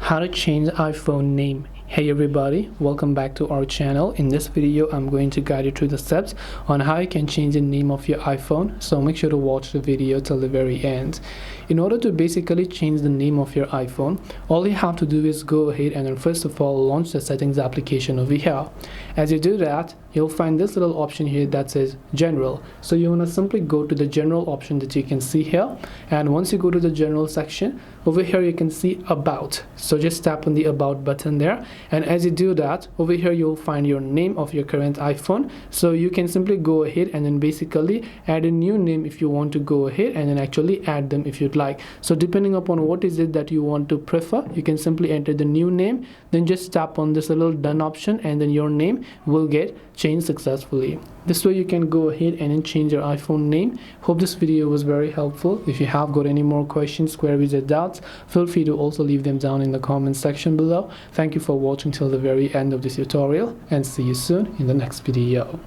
How to change iPhone name. Hey everybody, welcome back to our channel. In this video I'm going to guide you through the steps on how you can change the name of your iPhone, so make sure to watch the video till the very end. In order to basically change the name of your iPhone, all you have to do is go ahead and then first of all launch the settings application over here. As you do that, you'll find this little option here that says general. So you want to simply go to the general option that you can see here, and once you go to the general section, over here you can see about. So just tap on the about button there, and as you do that, over here you'll find your name of your current iPhone. So you can simply go ahead and then basically add a new name if you want to go ahead and then actually add them if you'd like. So depending upon what is it that you want to prefer, you can simply enter the new name, then just tap on this little done option, and then your name will get changed successfully. This way you can go ahead and then change your iPhone name. Hope this video was very helpful. If you have got any more questions, queries or doubts, feel free to also leave them down in the comment section below. Thank you for watching till the very end of this tutorial, and see you soon in the next video.